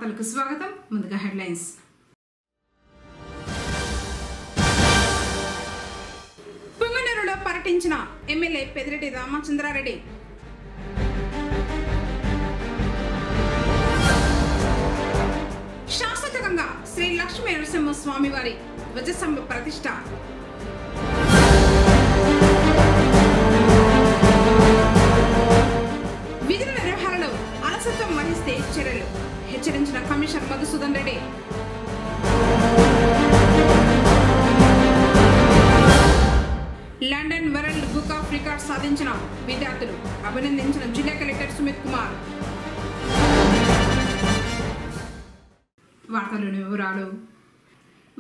వార్తలకు స్వాగతం. ముందుగా హెడ్లైన్స్. పుంగనూరులో పర్యటించిన ఎమ్మెల్యే పెద్దిరెడ్డి రామచంద్రారెడ్డి. శాశ్వతంగా శ్రీ లక్ష్మీ నరసింహ స్వామివారి ధ్వజస్తంభ ప్రతిష్ఠ. విధుల నిర్వహణలో అలసత్వం వహిస్తే చర్యలు హెచ్చరించిన commissioner Madhusudan Reddy. London world book of records సాధించిన విద్యార్థులు అభినందించిన జిల్లా కలెక్టర్ సుమిత్ కుమార్. వార్తల్లోని వివరాలు.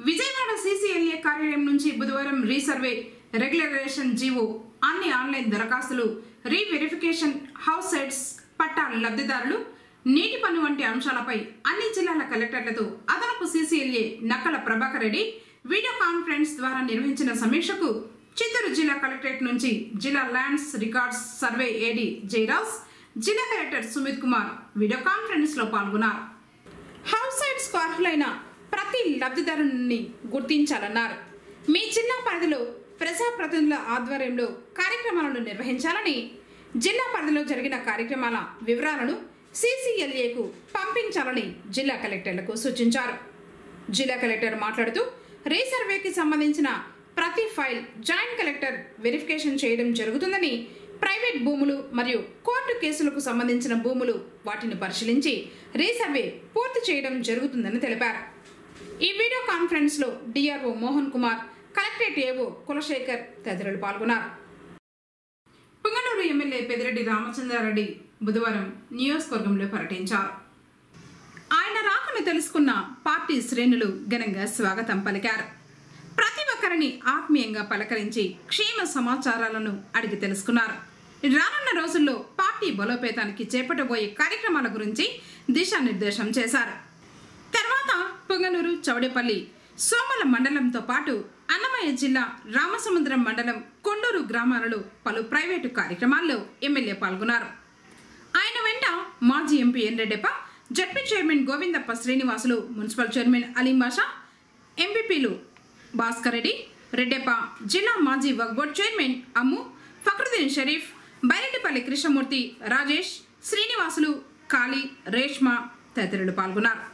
విజయవాడ CCLA కార్యాలయం నుంచి బుధవారం రీసర్వే రెగ్యులరైజేషన్ జీవో, అన్ని ఆన్లైన్ దరఖాస్తులు, రీవెరిఫికేషన్, హౌస్ సైట్స్, పట్టాల లబ్ధిదారులు, నీటి పన్ను వంటి అంశాలపై అన్ని జిల్లాల కలెక్టర్లతో అదనపు CCLA Nakkala Prabhakar Reddy video conference ద్వారా నిర్వహించిన సమీక్షకు చిత్తూరు జిల్లా కలెక్టరేట్ నుంచి జిల్లా lands records survey AD Jayaraj, జిల్లా collector Sumit Kumar video conference లో పాల్గొన్నారు. హౌస్ సైట్స్ కు అర్హులైన ప్రతి లబ్ధిదారుని గుర్తించాలన్నారు. మీ జిల్లా పరిధిలో ప్రజాప్రతినిధుల ఆధ్వర్యంలో కార్యక్రమాలను నిర్వహించాలని, జిల్లా పరిధిలో జరిగిన కార్యక్రమాల వివరాలను CCLAకు పంపించాలని జిల్లా కలెక్టర్లకు సూచించారు. జిల్లా కలెక్టర్ మాట్లాడుతూ రీసర్వేకి సంబంధించిన ప్రతి ఫైల్ జాయింట్ కలెక్టర్ వెరిఫికేషన్ చేయడం జరుగుతుందని, ప్రైవేట్ భూములు మరియు కోర్టు కేసులకు సంబంధించిన భూములు వాటిని పరిశీలించి రీసర్వే పూర్తి చేయడం జరుగుతుందని తెలిపారు. ఈ వీడియో కాన్ఫరెన్స్ లో DRO Mohan Kumar, collectorate AO Kulasekhar తదితరులు పాల్గొన్నారు. పుంగనూరు ఎమ్మెల్యే పెద్దిరెడ్డి రామచంద్రారెడ్డి బుధవారం నియోజకవర్గంలో పర్యటించారు. ఆయన రాకను తెలుసుకున్న పార్టీ శ్రేణులు ఘనంగా స్వాగతం పలికారు. ప్రతి ఒక్కరిని ఆత్మీయంగా పలకరించి క్షేమ సమాచారాలను అడిగి తెలుసుకున్నారు. రానున్న రోజుల్లో పార్టీ బలోపేతానికి చేపట్టబోయే కార్యక్రమాల గురించి దిశానిర్దేశం చేశారు. తర్వాత పుంగనూరు, చౌడేపల్లి, సోమల మండలంతో పాటు అన్నమయ్య జిల్లా రామసముద్రం మండలం కొండూరు గ్రామాలలో పలు ప్రైవేటు కార్యక్రమాల్లో ఎమ్మెల్యే పాల్గొన్నారు. ఆయన వెంట మాజీ MP N Reddeppa, ZP chairman Govindappa Srinivasulu, municipal chairman Aleem Basha, ఎంపీపీలు భాస్కర్ రెడ్డి, రెడ్డెప్ప, జిల్లా మాజీ వక్ఫ్ బోర్డు చైర్మన్ అమ్ము, ఫక్రుద్దీన్ షరీఫ్, బైరెడ్డిపల్లి కృష్ణమూర్తి, రాజేష్, శ్రీనివాసులు, కాళీ, రేష్మ తదితరులు పాల్గొన్నారు.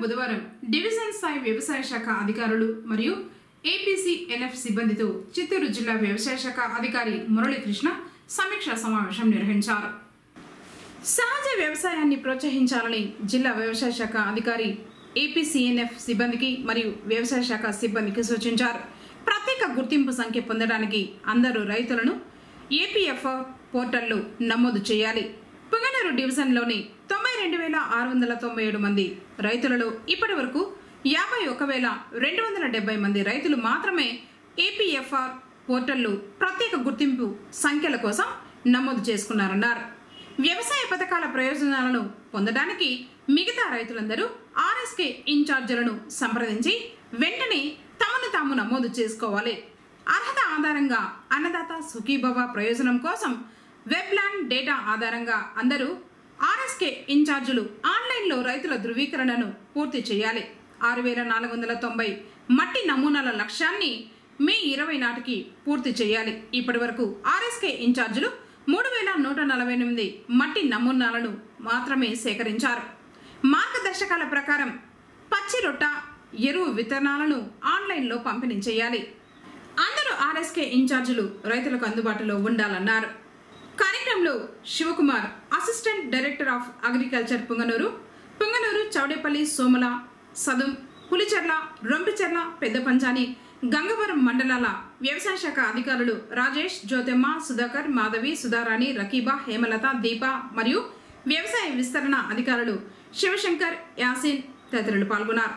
బుధవారం డివిజన్ స్థాయి వ్యవసాయ శాఖ అధికారులు మరియు ఏపీసీఎన్ఎఫ్ సిబ్బందితో చిత్తూరు జిల్లా వ్యవసాయ శాఖ అధికారి మురళీకృష్ణ సమీక్షా సమావేశం నిర్వహించారు. సహజ వ్యవసాయాన్ని ప్రోత్సహించాలని జిల్లా వ్యవసాయ శాఖ అధికారి ఏపీసీఎన్ఎఫ్ సిబ్బందికి మరియు వ్యవసాయ శాఖ సిబ్బందికి సూచించారు. ప్రత్యేక గుర్తింపు సంఖ్య పొందడానికి అందరూ రైతులను ఏపీఎఫ్ఆర్ పోర్టల్లో నమోదు చేయాలి. పుంగనూరు డివిజన్లోని 92,697 మంది రైతులలో ఇప్పటి వరకు 51,270 మంది రైతులు మాత్రమే ఏపీఎఫ్ఆర్ పోర్టల్లో ప్రత్యేక గుర్తింపు సంఖ్యల కోసం నమోదు చేసుకున్నారన్నారు. వ్యవసాయ పథకాల ప్రయోజనాలను పొందడానికి మిగతా రైతులందరూ ఆర్ఎస్కే ఇన్ఛార్జీలను సంప్రదించి వెంటనే తమను తాము నమోదు చేసుకోవాలి. అర్హత ఆధారంగా అన్నదాత సుఖీభవ ప్రయోజనం కోసం వెబ్లాండ్ డేటా ఆధారంగా అందరూ ఆర్ఎస్కే ఇన్ఛార్జీలు ఆన్లైన్లో రైతుల ధృవీకరణను పూర్తి చేయాలి. 6,490 మట్టి నమూనాల లక్ష్యాన్ని మే 20 నాటికి పూర్తి చేయాలి. ఇప్పటి వరకు ఆర్ఎస్కే ఇన్ఛార్జీలు 3,148 మట్టి నమూనాలను మాత్రమే సేకరించారు. మార్గదర్శకాల ప్రకారం పచ్చి రొట్ట ఎరువు విత్తనాలను ఆన్లైన్లో పంపిణీ చేయాలి. అందరూ ఆర్ఎస్కే ఇన్ఛార్జీలు రైతులకు అందుబాటులో ఉండాలన్నారు. కార్యక్రమంలో Shivakumar, assistant director of agriculture Punganur, Chowdepalle Somala, Sadum, Pulicherla, Rompicherla, Pedda Panjani, Gangavaram మండలాల వ్యవసాయ శాఖ అధికారులు రాజేష్, జ్యోతెమ్మ, సుధాకర్, మాధవి, సుధారాణి, రకీబా, హేమలత, దీప మరియు వ్యవసాయ విస్తరణ అధికారులు శివశంకర్, యాసిన్ తదితరులు పాల్గొన్నారు.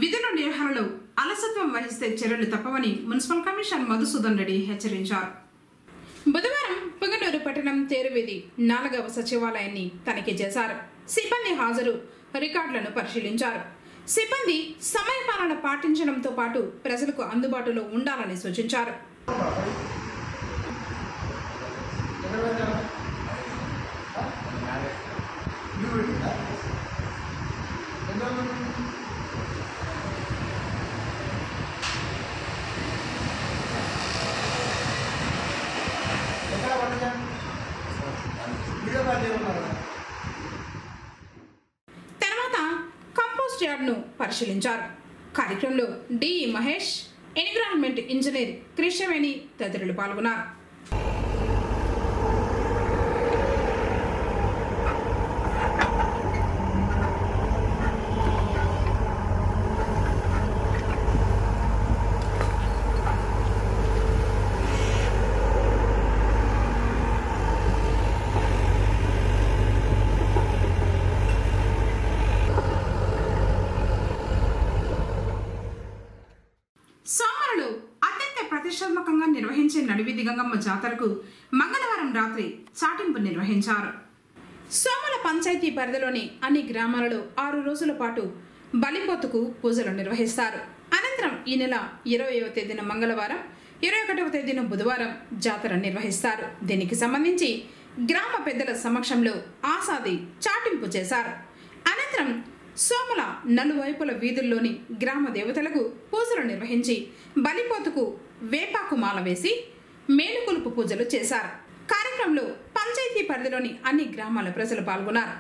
విధుల నిర్వహణలో అలసత్వం వహిస్తే చర్యలు తప్పవని మున్సిపల్ కమిషనర్ మధుసూదన్ రెడ్డి హెచ్చరించారు. బుధవారం పుంగనూరు పట్టణం తేరువీధి 4వ సచివాలయాన్ని తనిఖీ చేశారు. సిబ్బంది హాజరు రికార్డులను పరిశీలించారు. సిబ్బంది సమయపాలన పాటించడంతో పాటు ప్రజలకు అందుబాటులో ఉండాలని సూచించారు. తర్వాత కంపోస్ట్ యార్డ్ను పరిశీలించారు. కార్యక్రమంలో DE Mahesh, environment engineer Krishnaveni తదితరులు పాల్గొన్నారు. సోమవారం అత్యంత ప్రతిష్టాత్మకంగా నిర్వహించే నడివీధి గంగమ్మ జాతరకు మంగళవారం రాత్రి చాటింపు నిర్వహించారు. సోమల పంచాయతీ పరిధిలోని అన్ని గ్రామాలలో 6 రోజుల పాటు బలిపోతుకు పూజలు నిర్వహిస్తారు. అనంతరం ఈ నెల 20వ తేదీన మంగళవారం, 21వ తేదీన బుధవారం జాతర నిర్వహిస్తారు. దీనికి సంబంధించి గ్రామ పెద్దల సమక్షంలో ఆసాది చాటింపు చేశారు. అనంతరం సోమల నలువైపుల వీధుల్లోని గ్రామ దేవతలకు పూజలు నిర్వహించి బలిపోతుకు వేపాకు మాల వేసి మేలుకొలుపు పూజలు చేశారు. కార్యక్రమంలో పంచాయతీ పరిధిలోని అన్ని గ్రామాల ప్రజలు పాల్గొన్నారు.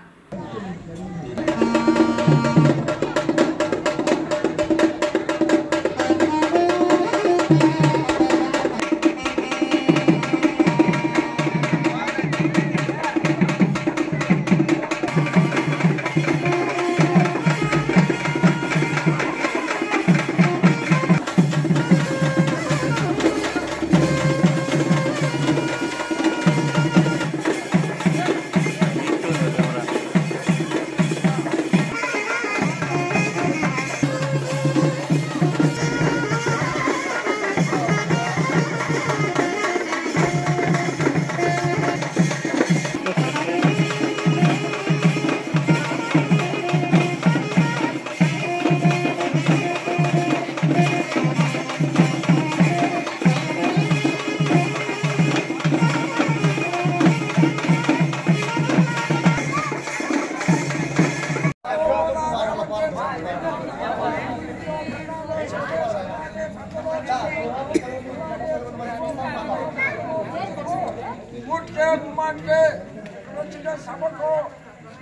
सबको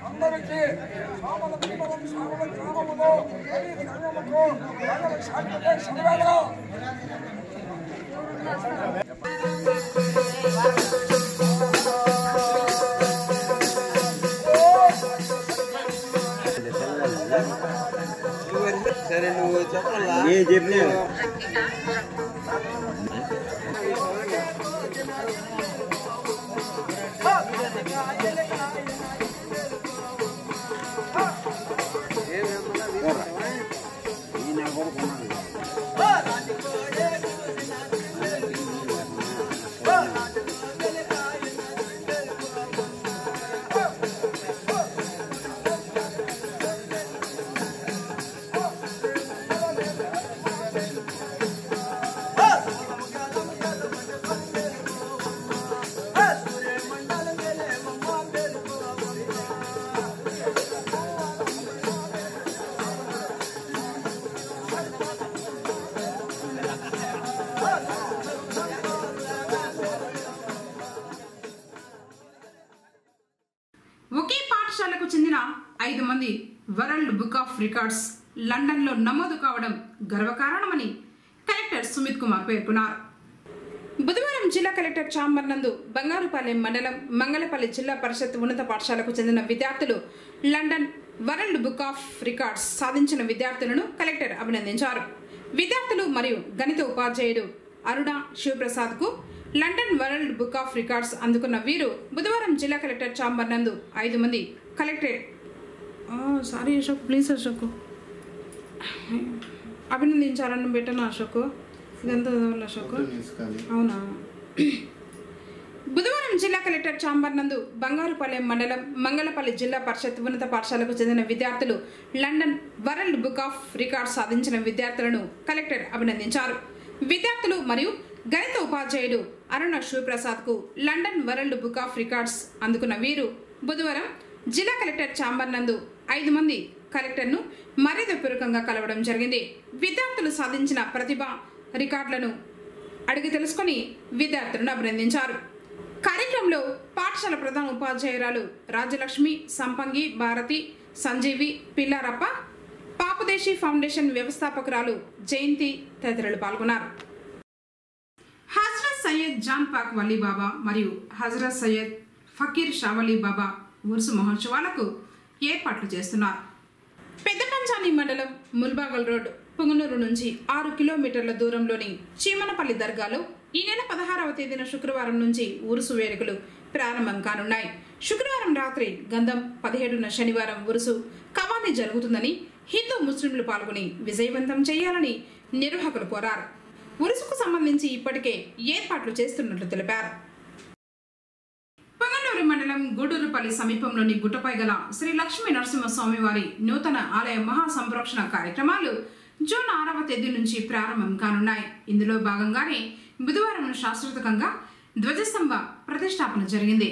అందరికీ సామల మండలం సామల గ్రామములో గ్రామముకు సరే నువ్వు చెప్పాలా నేను చెప్పినా ఒకే పాఠశాలకు చెందిన 5 మంది వరల్డ్ బుక్ ఆఫ్ రికార్డ్స్ లండన్లో నమోదు కావడం గర్వకారణమని కలెక్టర్ సుమిత్ కుమార్ పేర్కొన్నారు. బుధవారం జిల్లా కలెక్టర్ ఛాంబర్ నందు బంగారుపాలెం మండలం మంగళపల్లి జిల్లా పరిషత్ ఉన్నత పాఠశాలకు చెందిన విద్యార్థులు London world book of records సాధించిన విద్యార్థులను కలెక్టర్ అభినందించారు. విద్యార్థులు మరియు గణిత ఉపాధ్యాయుడు అరుణ శివప్రసాద్కు London world book of records అందుకున్న వీరు బుధవారం జిల్లా కలెక్టర్ ఛాంబర్ నందు 5 మంది collectorate sorry Ashok please Ashok అభినందించాలని పెట్టను అశోక్ ఇదంతా అశోక్ అవునా. బుధవారం జిల్లా కలెక్టర్ ఛాంబర్ నందు బంగారుపాలెం మండలం మంగళపల్లి జిల్లా పరిషత్ ఉన్నత పాఠశాలకు చెందిన విద్యార్థులు London world book of records సాధించిన విద్యార్థులను కలెక్టర్ అభినందించారు. విద్యార్థులు మరియు గణిత ఉపాధ్యాయుడు అరుణ శివప్రసాద్కు London world book of records అందుకున్న వీరు బుధవారం జిల్లా కలెక్టర్ ఛాంబర్ నందు 5 మంది కలెక్టర్ను మర్యాదపూర్వకంగా కలవడం జరిగింది. విద్యార్థులు సాధించిన ప్రతిభ రికార్డులను అడిగి తెలుసుకుని విద్యార్థులను అభినందించారు. కార్యక్రమంలో పాఠశాల ప్రధాన ఉపాధ్యాయురాలు రాజ్యలక్ష్మి, సంపంగి, భారతి, సంజీవి, పిల్లారప్ప, పాపదేశీ ఫౌండేషన్ వ్యవస్థాపకురాలు జయంతి తదితరులు పాల్గొన్నారు. హజరత్ సయ్యద్ జాన్ పాక్ వలీ బాబా మరియు హజరత్ సయ్యద్ ఫకీర్ షావలీ బాబా ఉరుసు మహోత్సవాలకు ఏర్పాట్లు చేస్తున్నారు. పెద్ద పంచాని మండలం ముల్బాగల్ రోడ్ పుంగనూరు నుంచి 6 కిలోమీటర్ల దూరంలోని చీమనపల్లి దర్గాలో ఈ నెల 16వ తేదీన శుక్రవారం నుంచి ఉరుసు వేడుకలు ప్రారంభం కానున్నాయి. శుక్రవారం రాత్రి గంధం, 17న శనివారం ఉరుసు కవానీ జరుగుతుందని హిందూ ముస్లింలు పాల్గొని విజయవంతం చేయాలని నిర్వాహకులు కోరారు. ఉరుసుకు సంబంధించి ఇప్పటికే ఏర్పాట్లు చేస్తున్నట్లు తెలిపారు. పొంగనూరు మండలం గూడూరుపల్లి సమీపంలోని గుట్టపై గల శ్రీ లక్ష్మీ నరసింహస్వామి వారి నూతన ఆలయ మహాసంప్రోక్షణ కార్యక్రమాలు జూన్ 6వ తేదీ నుంచి ప్రారంభం కానున్నాయి. ఇందులో భాగంగానే బుధవారం శాస్త్రోక్తంగా ధ్వజస్తంభ ప్రతిష్టాపన జరిగింది.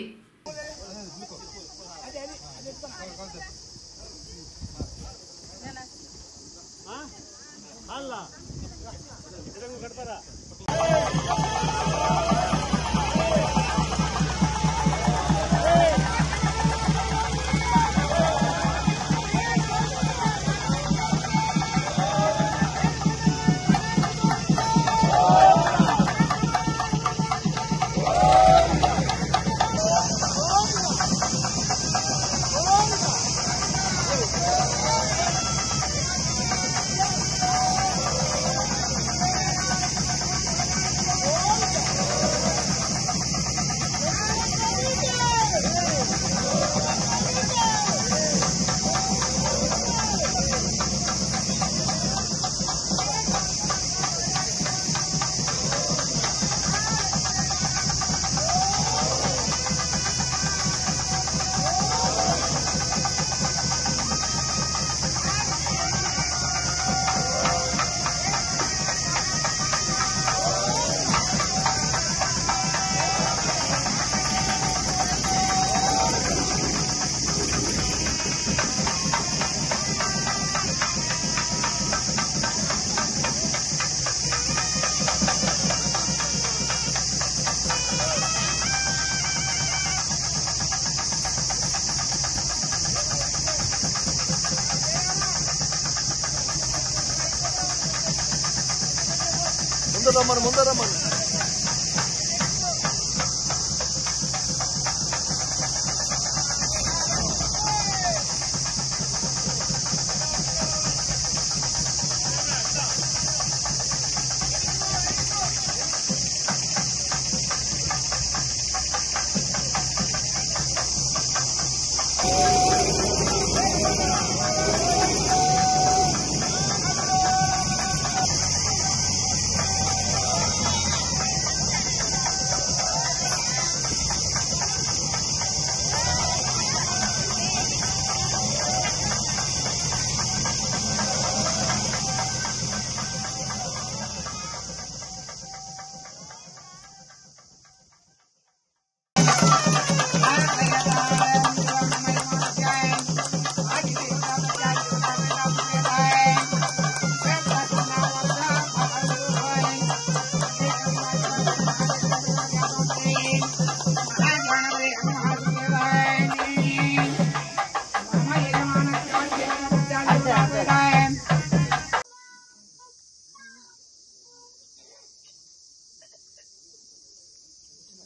ముందరమ్మను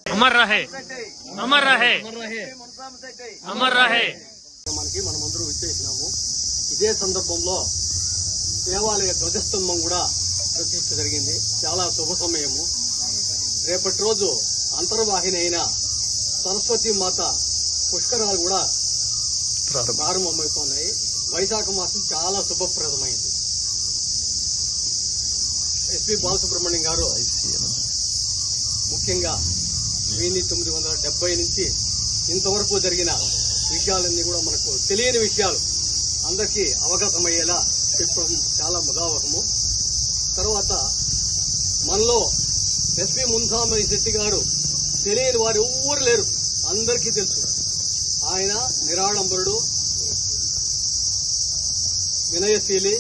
अमर रहे अमर रहे अमर रहे మనకి మనమందరూ విచ్చేసినాము. ఇదే సందర్భంలో దేవాలయ ధ్వజస్తంభం కూడా ప్రతిష్ఠ జరిగింది. చాలా శుభ సమయము. రేపటి రోజు అంతర్వాహిని అయిన సరస్వతి మాత పుష్కరాలు కూడా ప్రారంభమవుతున్నాయి. వైశాఖ మాసం చాలా శుభప్రదమైంది. ఎస్పీ బాలసుబ్రహ్మణ్యం గారు ముఖ్యంగా 1970 నుంచి ఇంతవరకు జరిగిన విషయాలన్నీ కూడా మనకు తెలియని విషయాలు అందరికీ అవగతమయ్యేలా చెప్పడం చాలా ముదావహము. తర్వాత మనలో ఎస్పీ మున్సామయ్య శెట్టి గారు తెలియని వారు ఎవ్వరు లేరు, అందరికీ తెలుసు. ఆయన నిరాడంబరుడు, వినయశీలి.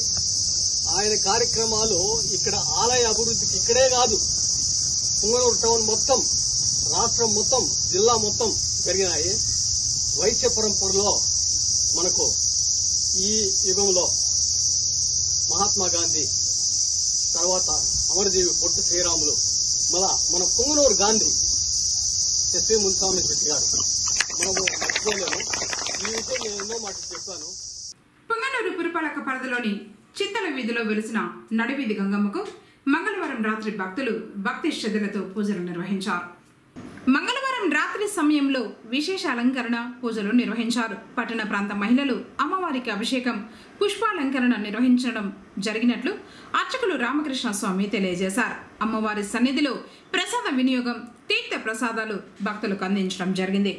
ఆయన కార్యక్రమాలు ఇక్కడ ఆలయ అభివృద్ధికి ఇక్కడే కాదు, పుంగనూరు టౌన్ మొత్తం, రాష్ట్రం మొత్తం, జిల్లా మొత్తం జరిగినాయి. వైశ్య పరంపరలో మనకు ఈ యుగంలో మహాత్మా గాంధీ, తర్వాత అమరజీవి పొట్టి శ్రీరాములు, మన పుంగనూరు గాంధీ ఎస్పీ మున్సామి శెట్టి గారు మనము మర్చిపోలేము. ఈ విషయం నేను ఎన్నో మాటలు చెప్పాను. పుంగనూరు పురపాలక పరిధిలోని చింతల వీధిలో వెలిసిన నడివీధి గంగమ్మకు మంగళవారం రాత్రి భక్తులు భక్తి శ్రద్ధలతో పూజలు నిర్వహించారు. మంగళవారం రాత్రి సమయంలో విశేష అలంకరణ పూజలు నిర్వహించారు. పట్టణ ప్రాంత మహిళలు అమ్మవారికి అభిషేకం, పుష్పాలంకరణ నిర్వహించడం జరిగినట్లు అర్చకులు రామకృష్ణ స్వామి తెలియజేశారు. అమ్మవారి సన్నిధిలో ప్రసాద వినియోగం, తీర్థ ప్రసాదాలు భక్తులకు అందించడం జరిగింది.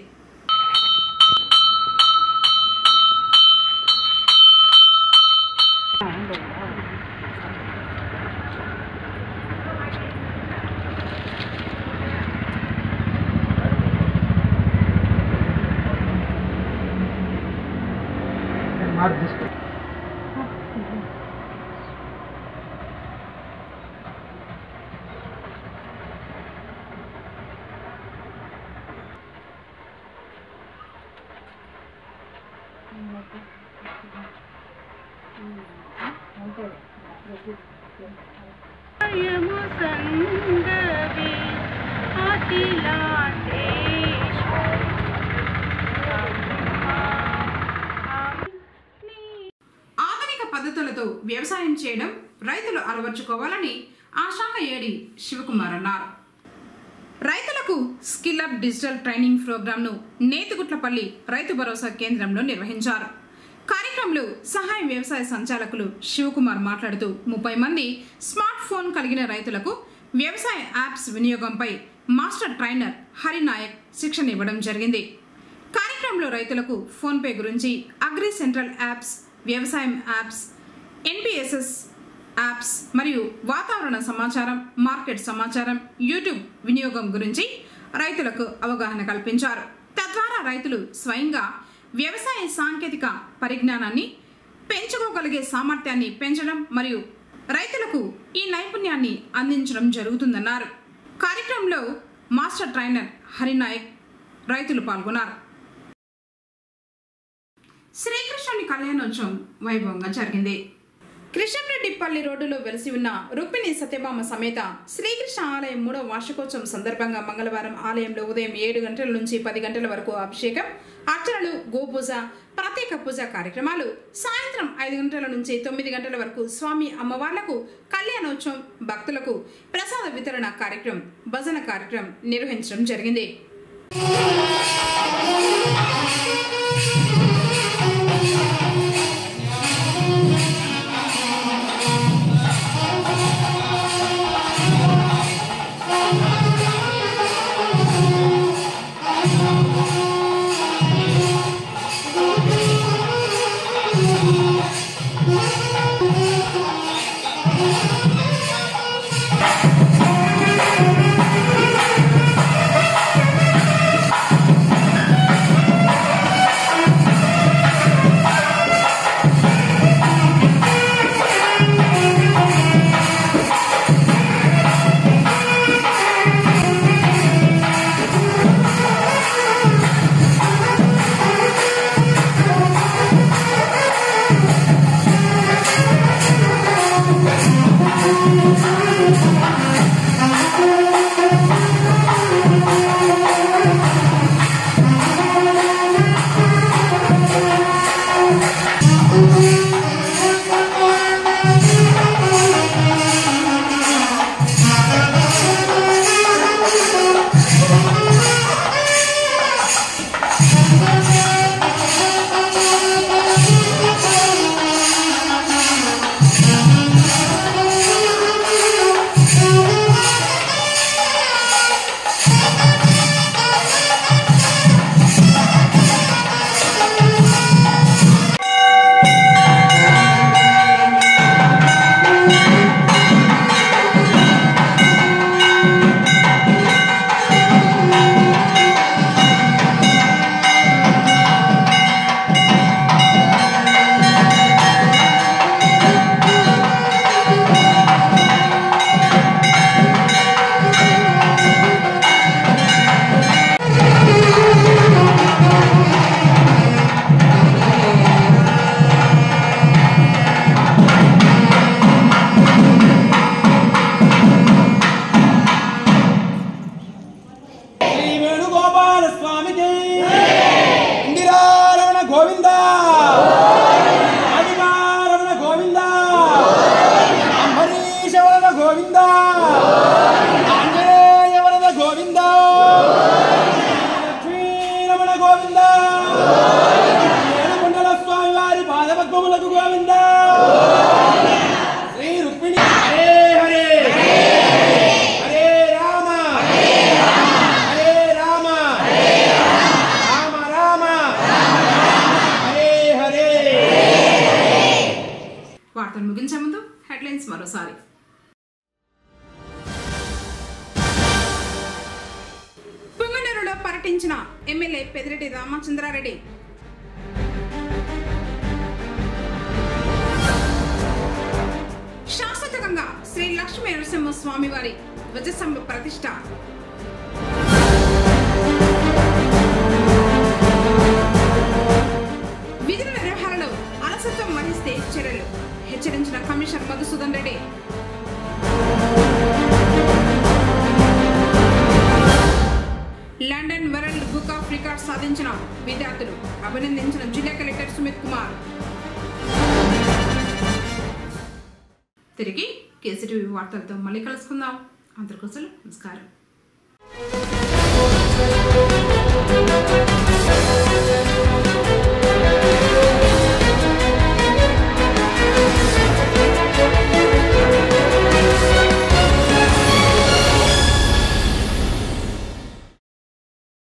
ఆధునిక పద్ధతులతో వ్యవసాయం చేయడం రైతులు అలవర్చుకోవాలని ఆ శాఖ ఏడి శివకుమార్ అన్నారు. రైతులకు skill up digital training ప్రోగ్రాంను నేతిగుట్లపల్లి Rythu Bharosa కేంద్రంలో నిర్వహించారు. కార్యక్రమంలో సహాయ వ్యవసాయ సంచాలకులు శివకుమార్ మాట్లాడుతూ 30 మంది స్మార్ట్ ఫోన్ కలిగిన రైతులకు వ్యవసాయ యాప్స్ వినియోగంపై మాస్టర్ ట్రైనర్ హరినాయక్ శిక్షణ ఇవ్వడం జరిగింది. కార్యక్రమంలో రైతులకు ఫోన్పే గురించి, అగ్రి సెంట్రల్ యాప్స్, వ్యవసాయం యాప్స్, ఎన్పిఎస్ఎస్ యాప్స్ మరియు వాతావరణ సమాచారం, మార్కెట్ సమాచారం, యూట్యూబ్ వినియోగం గురించి రైతులకు అవగాహన కల్పించారు. తద్వారా రైతులు స్వయంగా వ్యవసాయ సాంకేతిక పరిజ్ఞానాన్ని పెంచుకోగలిగే సామర్థ్యాన్ని పెంచడం మరియు రైతులకు ఈ నైపుణ్యాన్ని అందించడం జరుగుతుందన్నారు. కార్యక్రమంలో మాస్టర్ ట్రైనర్ హరినాయక్, రైతులు పాల్గొన్నారు. శ్రీకృష్ణుని కళ్యాణోత్సవం వైభవంగా జరిగింది. కృష్ణరెడ్డిపల్లి రోడ్డులో వెలిసి ఉన్న రుక్మిణి సత్యభామ సమేత శ్రీకృష్ణ ఆలయం 3వ వార్షికోత్సవం సందర్భంగా మంగళవారం ఆలయంలో ఉదయం 7 గంటల నుంచి 10 గంటల వరకు అభిషేకం, అర్చనలు, గోపూజ, ప్రత్యేక పూజా కార్యక్రమాలు, సాయంత్రం 5 గంటల నుంచి 9 గంటల వరకు స్వామి అమ్మవార్లకు కళ్యాణోత్సవం, భక్తులకు ప్రసాద వితరణ కార్యక్రమం, భజన కార్యక్రమం నిర్వహించడం జరిగింది. ముగించే ముందు హెడ్లైన్స్ మరోసారి. పుంగనూరులో పర్యటించిన ఎమ్మెల్యే పెద్దిరెడ్డి రామచంద్రారెడ్డి. శాశ్వతంగా శ్రీ లక్ష్మీ నరసింహ స్వామివారి ధ్వజస్తంభ ప్రతిష్ఠ. విధుల నిర్వహణలో అలసత్వం వహిస్తే చర్యలు హెచ్చరించిన commissioner Madhusudan Reddy. London world book of records సాధించిన విద్యార్థులు అభినందించిన జిల్లా కలెక్టర్ సుమిత్ కుమార్. తిరిగి కేసీటీవీ వార్తలతో మళ్ళీ కలుసుకుందాం. అందరికోసం నమస్కారం.